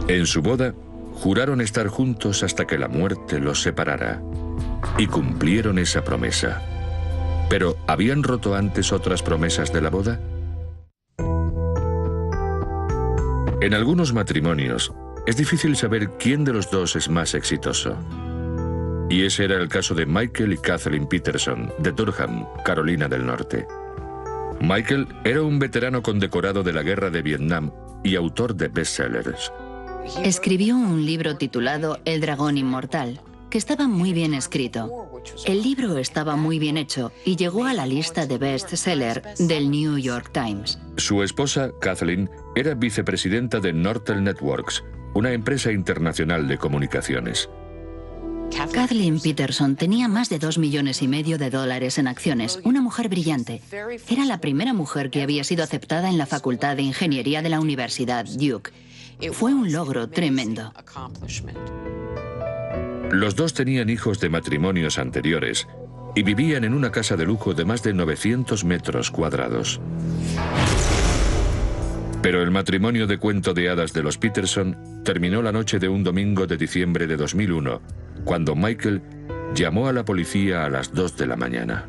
En su boda, juraron estar juntos hasta que la muerte los separara. Y cumplieron esa promesa. Pero, ¿habían roto antes otras promesas de la boda? En algunos matrimonios, es difícil saber quién de los dos es más exitoso. Y ese era el caso de Michael y Kathleen Peterson, de Durham, Carolina del Norte. Michael era un veterano condecorado de la Guerra de Vietnam y autor de bestsellers. Escribió un libro titulado El dragón inmortal, que estaba muy bien escrito. El libro estaba muy bien hecho y llegó a la lista de bestseller del New York Times. Su esposa, Kathleen, era vicepresidenta de Nortel Networks, una empresa internacional de comunicaciones. Kathleen Peterson tenía más de $2,5 millones en acciones, una mujer brillante. Era la primera mujer que había sido aceptada en la Facultad de Ingeniería de la Universidad Duke. Fue un logro tremendo. Los dos tenían hijos de matrimonios anteriores y vivían en una casa de lujo de más de 900 metros cuadrados. Pero el matrimonio de cuento de hadas de los Peterson terminó la noche de un domingo de diciembre de 2001, cuando Michael llamó a la policía a las 2 de la mañana.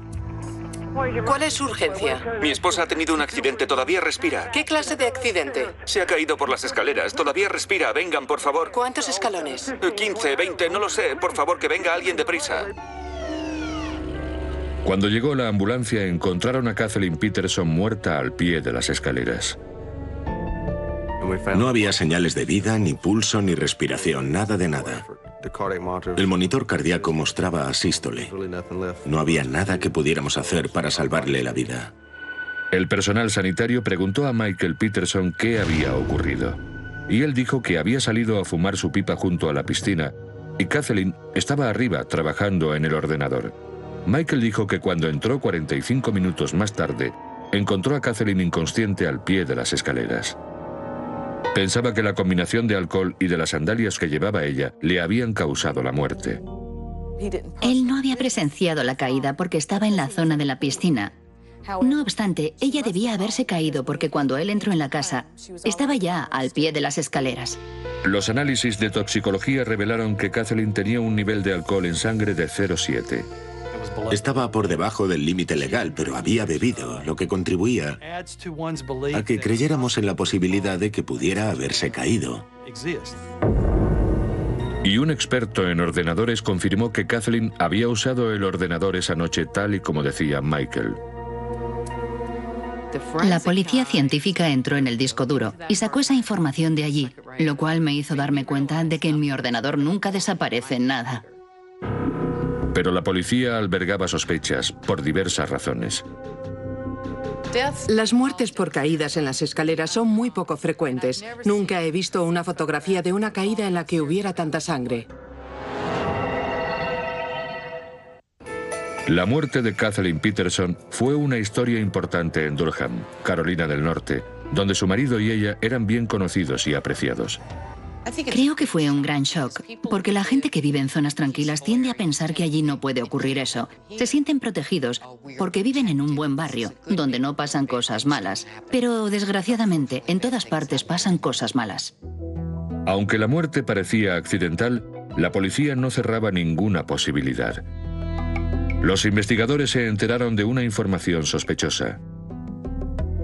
¿Cuál es su urgencia? Mi esposa ha tenido un accidente, todavía respira. ¿Qué clase de accidente? Se ha caído por las escaleras, todavía respira. Vengan, por favor. ¿Cuántos escalones? 15, 20, no lo sé. Por favor, que venga alguien deprisa. Cuando llegó la ambulancia, encontraron a Kathleen Peterson muerta al pie de las escaleras. No había señales de vida, ni pulso, ni respiración, nada de nada. El monitor cardíaco mostraba asístole. No había nada que pudiéramos hacer para salvarle la vida. El personal sanitario preguntó a Michael Peterson qué había ocurrido. Y él dijo que había salido a fumar su pipa junto a la piscina y Kathleen estaba arriba trabajando en el ordenador. Michael dijo que cuando entró 45 minutos más tarde, encontró a Kathleen inconsciente al pie de las escaleras. Pensaba que la combinación de alcohol y de las sandalias que llevaba ella le habían causado la muerte. Él no había presenciado la caída porque estaba en la zona de la piscina. No obstante, ella debía haberse caído porque cuando él entró en la casa, estaba ya al pie de las escaleras. Los análisis de toxicología revelaron que Kathleen tenía un nivel de alcohol en sangre de 0,7. Estaba por debajo del límite legal, pero había bebido, lo que contribuía a que creyéramos en la posibilidad de que pudiera haberse caído. Y un experto en ordenadores confirmó que Kathleen había usado el ordenador esa noche tal y como decía Michael. La policía científica entró en el disco duro y sacó esa información de allí, lo cual me hizo darme cuenta de que en mi ordenador nunca desaparece nada. Pero la policía albergaba sospechas por diversas razones. Las muertes por caídas en las escaleras son muy poco frecuentes. Nunca he visto una fotografía de una caída en la que hubiera tanta sangre. La muerte de Kathleen Peterson fue una historia importante en Durham, Carolina del Norte, donde su marido y ella eran bien conocidos y apreciados. Creo que fue un gran shock, porque la gente que vive en zonas tranquilas tiende a pensar que allí no puede ocurrir eso. Se sienten protegidos porque viven en un buen barrio, donde no pasan cosas malas. Pero, desgraciadamente, en todas partes pasan cosas malas. Aunque la muerte parecía accidental, la policía no cerraba ninguna posibilidad. Los investigadores se enteraron de una información sospechosa.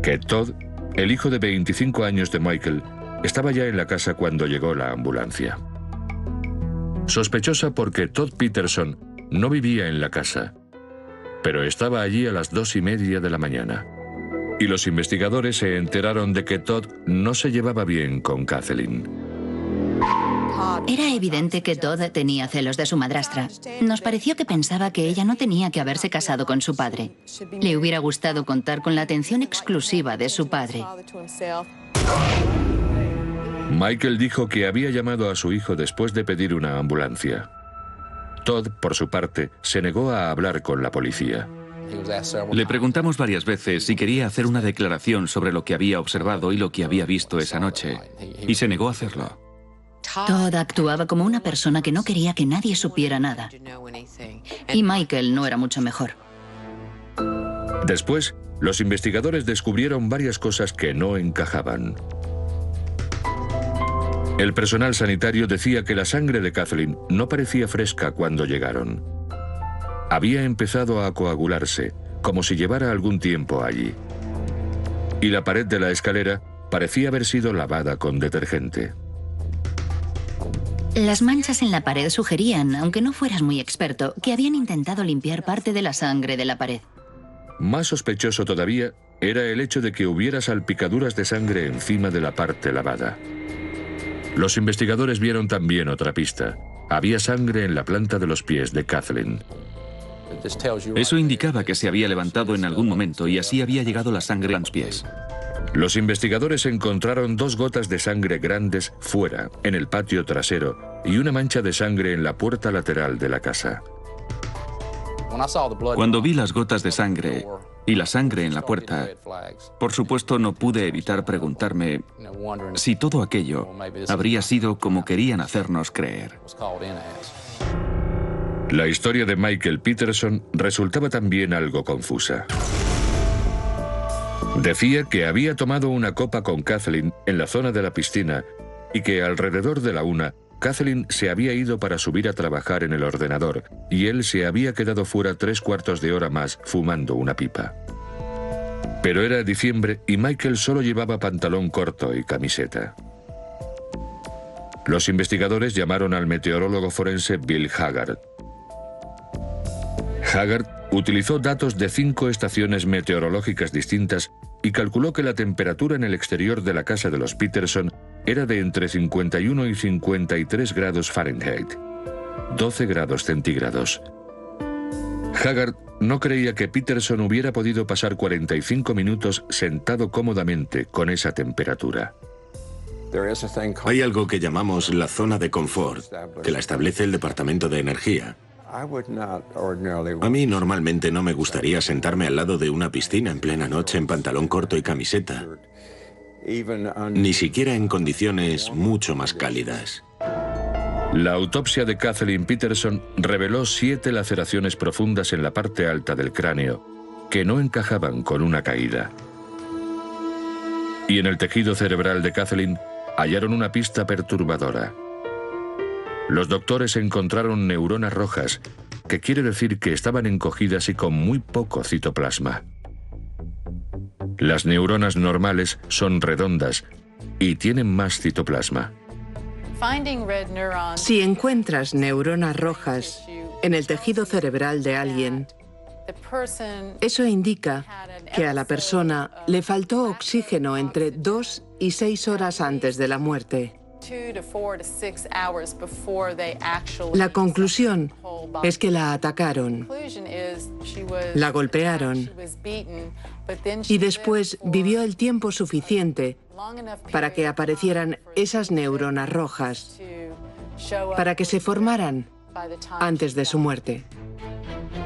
Que Todd, el hijo de 25 años de Michael, estaba ya en la casa cuando llegó la ambulancia. Sospechosa porque Todd Peterson no vivía en la casa, pero estaba allí a las 2:30 de la mañana. Y los investigadores se enteraron de que Todd no se llevaba bien con Kathleen. Era evidente que Todd tenía celos de su madrastra. Nos pareció que pensaba que ella no tenía que haberse casado con su padre. Le hubiera gustado contar con la atención exclusiva de su padre. Michael dijo que había llamado a su hijo después de pedir una ambulancia. Todd, por su parte, se negó a hablar con la policía. Le preguntamos varias veces si quería hacer una declaración sobre lo que había observado y lo que había visto esa noche, y se negó a hacerlo. Todd actuaba como una persona que no quería que nadie supiera nada. Y Michael no era mucho mejor. Después, los investigadores descubrieron varias cosas que no encajaban. El personal sanitario decía que la sangre de Kathleen no parecía fresca cuando llegaron. Había empezado a coagularse, como si llevara algún tiempo allí. Y la pared de la escalera parecía haber sido lavada con detergente. Las manchas en la pared sugerían, aunque no fueras muy experto, que habían intentado limpiar parte de la sangre de la pared. Más sospechoso todavía era el hecho de que hubiera salpicaduras de sangre encima de la parte lavada. Los investigadores vieron también otra pista. Había sangre en la planta de los pies de Kathleen. Eso indicaba que se había levantado en algún momento y así había llegado la sangre a los pies. Los investigadores encontraron 2 gotas de sangre grandes fuera, en el patio trasero, y una mancha de sangre en la puerta lateral de la casa. Cuando vi las gotas de sangre y la sangre en la puerta, por supuesto no pude evitar preguntarme si todo aquello habría sido como querían hacernos creer. La historia de Michael Peterson resultaba también algo confusa. Decía que había tomado una copa con Kathleen en la zona de la piscina y que alrededor de la 1, Kathleen se había ido para subir a trabajar en el ordenador y él se había quedado fuera 3/4 de hora más fumando una pipa. Pero era diciembre y Michael solo llevaba pantalón corto y camiseta. Los investigadores llamaron al meteorólogo forense Bill Haggard. Haggard utilizó datos de 5 estaciones meteorológicas distintas y calculó que la temperatura en el exterior de la casa de los Peterson era de entre 51 y 53 grados Fahrenheit, 12 grados centígrados. Haggard no creía que Peterson hubiera podido pasar 45 minutos sentado cómodamente con esa temperatura. Hay algo que llamamos la zona de confort, que la establece el Departamento de Energía. A mí normalmente no me gustaría sentarme al lado de una piscina en plena noche en pantalón corto y camiseta, ni siquiera en condiciones mucho más cálidas. La autopsia de Kathleen Peterson reveló 7 laceraciones profundas en la parte alta del cráneo, que no encajaban con una caída. Y en el tejido cerebral de Kathleen hallaron una pista perturbadora. Los doctores encontraron neuronas rojas, que quiere decir que estaban encogidas y con muy poco citoplasma. Las neuronas normales son redondas y tienen más citoplasma. Si encuentras neuronas rojas en el tejido cerebral de alguien, eso indica que a la persona le faltó oxígeno entre 2 y 6 horas antes de la muerte. La conclusión es que la atacaron, la golpearon y después vivió el tiempo suficiente para que aparecieran esas neuronas rojas, para que se formaran antes de su muerte.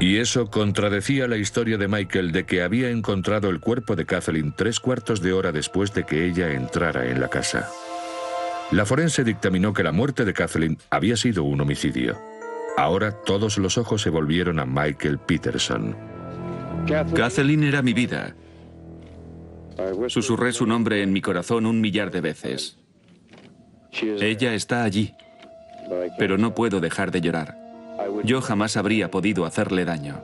Y eso contradecía la historia de Michael de que había encontrado el cuerpo de Kathleen 3/4 de hora después de que ella entrara en la casa. La forense dictaminó que la muerte de Kathleen había sido un homicidio. Ahora todos los ojos se volvieron a Michael Peterson. Kathleen era mi vida. Susurré su nombre en mi corazón 1 millar de veces. Ella está allí, pero no puedo dejar de llorar. Yo jamás habría podido hacerle daño.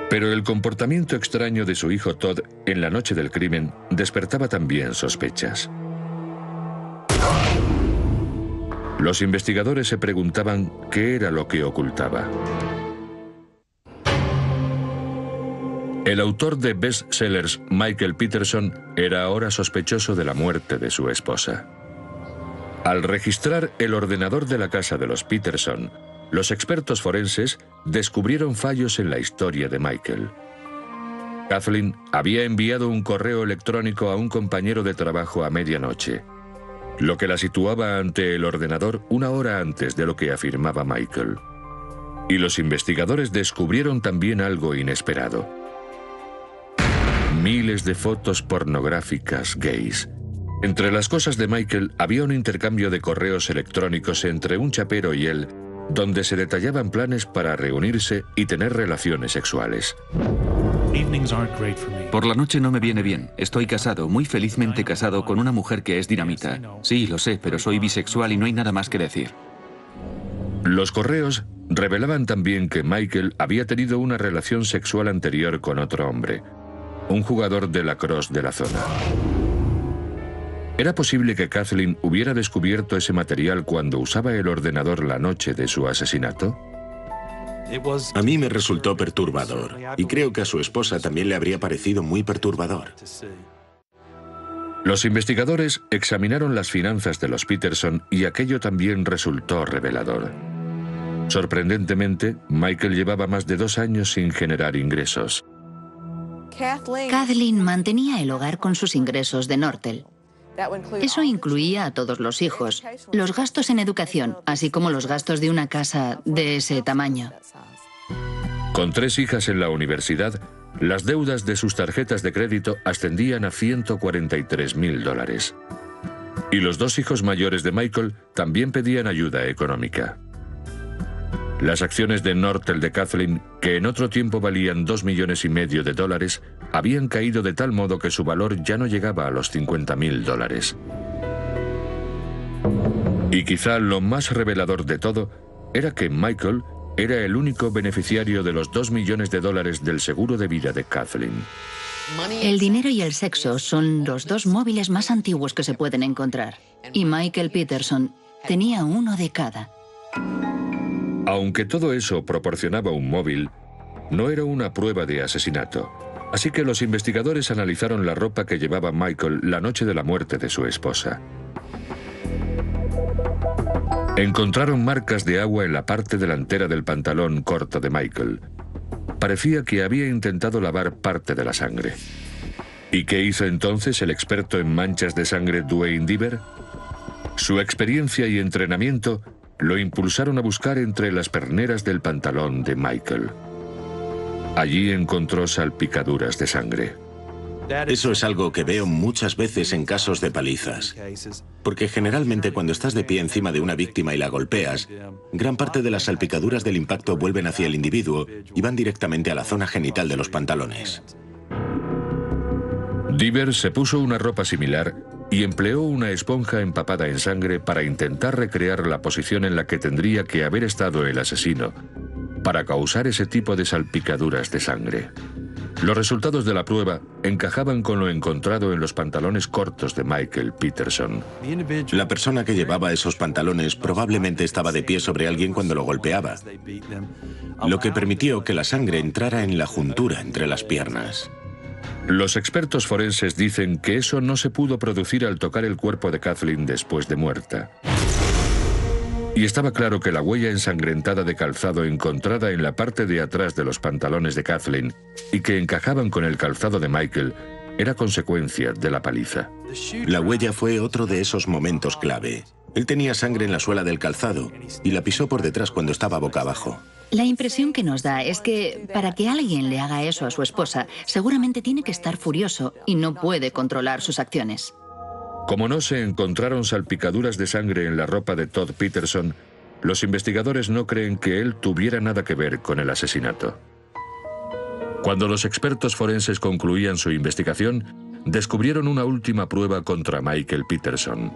Pero el comportamiento extraño de su hijo Todd en la noche del crimen despertaba también sospechas. Los investigadores se preguntaban qué era lo que ocultaba. El autor de bestsellers Michael Peterson era ahora sospechoso de la muerte de su esposa. Al registrar el ordenador de la casa de los Peterson, los expertos forenses descubrieron fallos en la historia de Michael. Kathleen había enviado un correo electrónico a un compañero de trabajo a medianoche, lo que la situaba ante el ordenador 1 hora antes de lo que afirmaba Michael. Y los investigadores descubrieron también algo inesperado. Miles de fotos pornográficas gays. Entre las cosas de Michael había un intercambio de correos electrónicos entre un chapero y él, donde se detallaban planes para reunirse y tener relaciones sexuales. Por la noche no me viene bien. Estoy casado, muy felizmente casado, con una mujer que es dinamita. Sí, lo sé, pero soy bisexual y no hay nada más que decir. Los correos revelaban también que Michael había tenido una relación sexual anterior con otro hombre, un jugador de lacrosse de la zona. ¿Era posible que Kathleen hubiera descubierto ese material cuando usaba el ordenador la noche de su asesinato? A mí me resultó perturbador, y creo que a su esposa también le habría parecido muy perturbador. Los investigadores examinaron las finanzas de los Peterson y aquello también resultó revelador. Sorprendentemente, Michael llevaba más de 2 años sin generar ingresos. Kathleen mantenía el hogar con sus ingresos de Nortel. Eso incluía a todos los hijos, los gastos en educación, así como los gastos de una casa de ese tamaño. Con 3 hijas en la universidad, las deudas de sus tarjetas de crédito ascendían a $143.000. Y los 2 hijos mayores de Michael también pedían ayuda económica. Las acciones de Nortel de Kathleen, que en otro tiempo valían $2,5 millones, habían caído de tal modo que su valor ya no llegaba a los $50.000. Y quizá lo más revelador de todo era que Michael era el único beneficiario de los $2 millones del seguro de vida de Kathleen. El dinero y el sexo son los 2 móviles más antiguos que se pueden encontrar. Y Michael Peterson tenía uno de cada. Aunque todo eso proporcionaba un móvil, no era una prueba de asesinato. Así que los investigadores analizaron la ropa que llevaba Michael la noche de la muerte de su esposa. Encontraron marcas de agua en la parte delantera del pantalón corto de Michael. Parecía que había intentado lavar parte de la sangre. ¿Y qué hizo entonces el experto en manchas de sangre Duane Deaver? Su experiencia y entrenamiento lo impulsaron a buscar entre las perneras del pantalón de Michael. Allí encontró salpicaduras de sangre. Eso es algo que veo muchas veces en casos de palizas. Porque generalmente cuando estás de pie encima de una víctima y la golpeas, gran parte de las salpicaduras del impacto vuelven hacia el individuo y van directamente a la zona genital de los pantalones. Deaver se puso una ropa similar y empleó una esponja empapada en sangre para intentar recrear la posición en la que tendría que haber estado el asesino para causar ese tipo de salpicaduras de sangre. Los resultados de la prueba encajaban con lo encontrado en los pantalones cortos de Michael Peterson. La persona que llevaba esos pantalones probablemente estaba de pie sobre alguien cuando lo golpeaba, lo que permitió que la sangre entrara en la juntura entre las piernas. Los expertos forenses dicen que eso no se pudo producir al tocar el cuerpo de Kathleen después de muerta. Y estaba claro que la huella ensangrentada de calzado encontrada en la parte de atrás de los pantalones de Kathleen y que encajaban con el calzado de Michael era consecuencia de la paliza. La huella fue otro de esos momentos clave. Él tenía sangre en la suela del calzado y la pisó por detrás cuando estaba boca abajo. La impresión que nos da es que para que alguien le haga eso a su esposa, seguramente tiene que estar furioso y no puede controlar sus acciones. Como no se encontraron salpicaduras de sangre en la ropa de Todd Peterson, los investigadores no creen que él tuviera nada que ver con el asesinato. Cuando los expertos forenses concluían su investigación, descubrieron una última prueba contra Michael Peterson.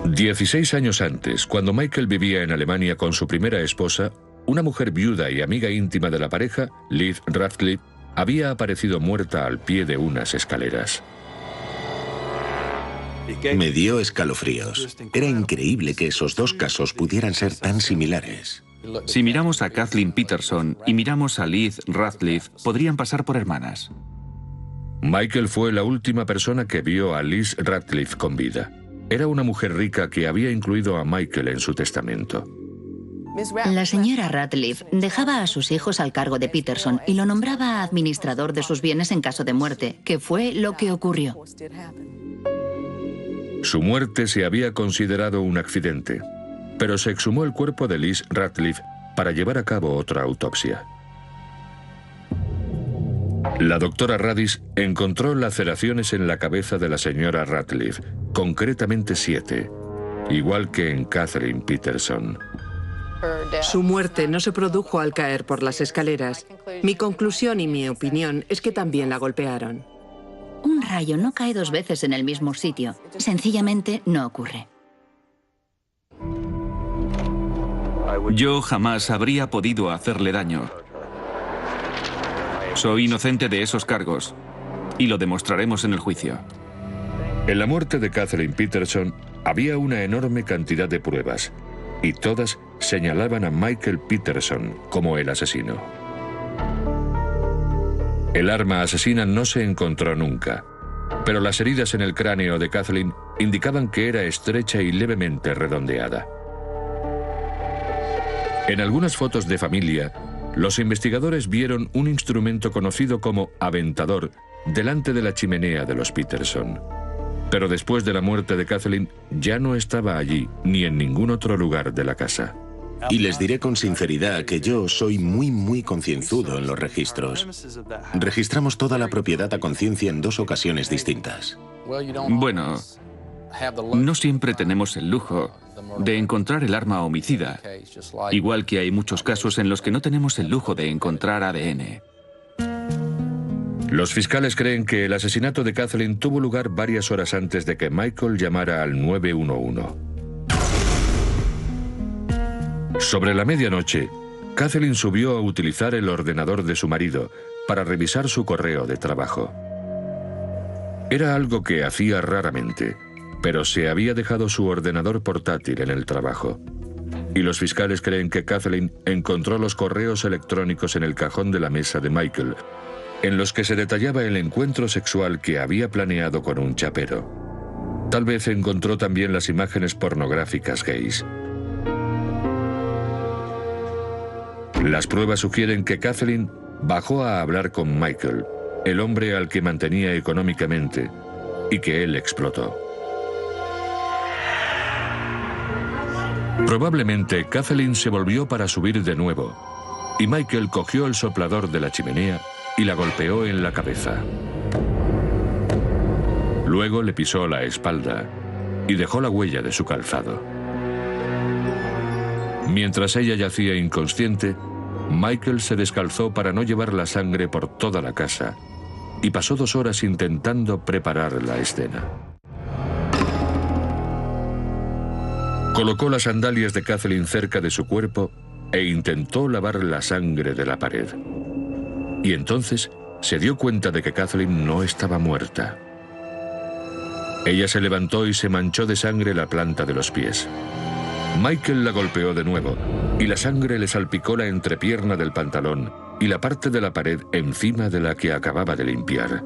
16 años antes, cuando Michael vivía en Alemania con su primera esposa, una mujer viuda y amiga íntima de la pareja, Liz Ratcliffe, había aparecido muerta al pie de unas escaleras. Me dio escalofríos. Era increíble que esos 2 casos pudieran ser tan similares. Si miramos a Kathleen Peterson y miramos a Liz Ratcliffe, podrían pasar por hermanas. Michael fue la última persona que vio a Liz Ratcliffe con vida. Era una mujer rica que había incluido a Michael en su testamento. La señora Ratcliffe dejaba a sus hijos al cargo de Peterson y lo nombraba administrador de sus bienes en caso de muerte, que fue lo que ocurrió. Su muerte se había considerado un accidente, pero se exhumó el cuerpo de Liz Ratcliffe para llevar a cabo otra autopsia. La doctora Radis encontró laceraciones en la cabeza de la señora Ratcliffe, concretamente 7, igual que en Kathleen Peterson. Su muerte no se produjo al caer por las escaleras. Mi conclusión y mi opinión es que también la golpearon. Un rayo no cae 2 veces en el mismo sitio. Sencillamente no ocurre. Yo jamás habría podido hacerle daño. Soy inocente de esos cargos y lo demostraremos en el juicio. En la muerte de Kathleen Peterson había una enorme cantidad de pruebas y todas señalaban a Michael Peterson como el asesino. El arma asesina no se encontró nunca, pero las heridas en el cráneo de Kathleen indicaban que era estrecha y levemente redondeada. En algunas fotos de familia, los investigadores vieron un instrumento conocido como aventador delante de la chimenea de los Peterson. Pero después de la muerte de Kathleen, ya no estaba allí ni en ningún otro lugar de la casa. Y les diré con sinceridad que yo soy muy concienzudo en los registros. Registramos toda la propiedad a conciencia en 2 ocasiones distintas. Bueno, no siempre tenemos el lujo de encontrar el arma homicida, igual que hay muchos casos en los que no tenemos el lujo de encontrar ADN. Los fiscales creen que el asesinato de Kathleen tuvo lugar varias horas antes de que Michael llamara al 911. Sobre la medianoche, Kathleen subió a utilizar el ordenador de su marido para revisar su correo de trabajo. Era algo que hacía raramente, pero se había dejado su ordenador portátil en el trabajo. Y los fiscales creen que Kathleen encontró los correos electrónicos en el cajón de la mesa de Michael, en los que se detallaba el encuentro sexual que había planeado con un chapero. Tal vez encontró también las imágenes pornográficas gays. Las pruebas sugieren que Kathleen bajó a hablar con Michael, el hombre al que mantenía económicamente, y que él explotó. Probablemente Kathleen se volvió para subir de nuevo, y Michael cogió el soplador de la chimenea y la golpeó en la cabeza. Luego le pisó la espalda y dejó la huella de su calzado. Mientras ella yacía inconsciente, Michael se descalzó para no llevar la sangre por toda la casa y pasó 2 horas intentando preparar la escena. Colocó las sandalias de Kathleen cerca de su cuerpo e intentó lavar la sangre de la pared. Y entonces se dio cuenta de que Kathleen no estaba muerta. Ella se levantó y se manchó de sangre la planta de los pies. Michael la golpeó de nuevo y la sangre le salpicó la entrepierna del pantalón y la parte de la pared encima de la que acababa de limpiar.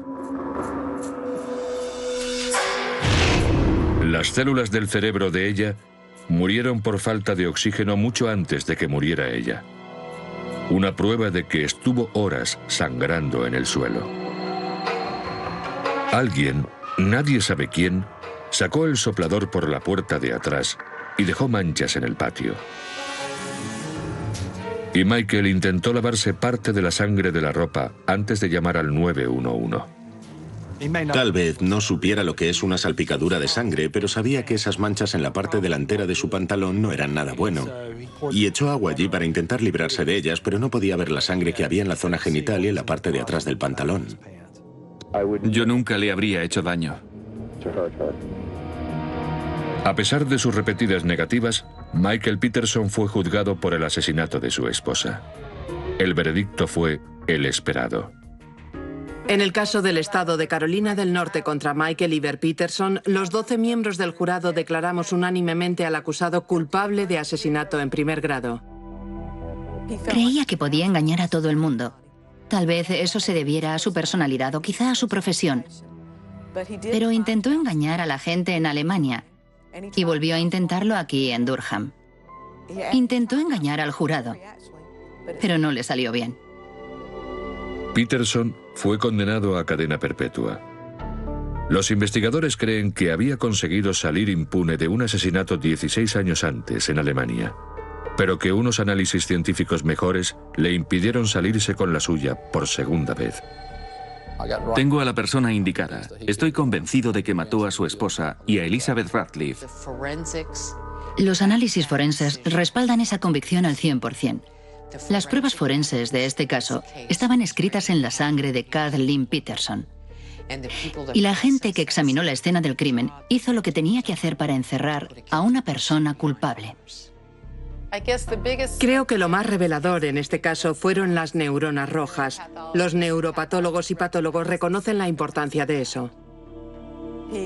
Las células del cerebro de ella murieron por falta de oxígeno mucho antes de que muriera ella. Una prueba de que estuvo horas sangrando en el suelo. Alguien, nadie sabe quién, sacó el soplador por la puerta de atrás y dejó manchas en el patio. Y Michael intentó lavarse parte de la sangre de la ropa antes de llamar al 911. Tal vez no supiera lo que es una salpicadura de sangre, pero sabía que esas manchas en la parte delantera de su pantalón no eran nada bueno. Y echó agua allí para intentar librarse de ellas, pero no podía ver la sangre que había en la zona genital y en la parte de atrás del pantalón. Yo nunca le habría hecho daño. A pesar de sus repetidas negativas, Michael Peterson fue juzgado por el asesinato de su esposa. El veredicto fue el esperado. En el caso del estado de Carolina del Norte contra Michael Iver Peterson, los 12 miembros del jurado declaramos unánimemente al acusado culpable de asesinato en primer grado. Creía que podía engañar a todo el mundo. Tal vez eso se debiera a su personalidad o quizá a su profesión. Pero intentó engañar a la gente en Alemania y volvió a intentarlo aquí en Durham. Intentó engañar al jurado, pero no le salió bien. Peterson fue condenado a cadena perpetua. Los investigadores creen que había conseguido salir impune de un asesinato 16 años antes en Alemania, pero que unos análisis científicos mejores le impidieron salirse con la suya por segunda vez. Tengo a la persona indicada. Estoy convencido de que mató a su esposa y a Elizabeth Ratliff. Los análisis forenses respaldan esa convicción al 100%. Las pruebas forenses de este caso estaban escritas en la sangre de Kathleen Peterson. Y la gente que examinó la escena del crimen hizo lo que tenía que hacer para encerrar a una persona culpable. Creo que lo más revelador en este caso fueron las neuronas rojas. Los neuropatólogos y patólogos reconocen la importancia de eso.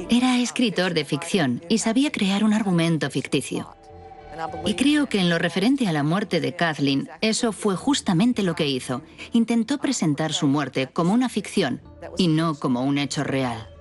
Era escritor de ficción y sabía crear un argumento ficticio. Y creo que en lo referente a la muerte de Kathleen, eso fue justamente lo que hizo. Intentó presentar su muerte como una ficción y no como un hecho real.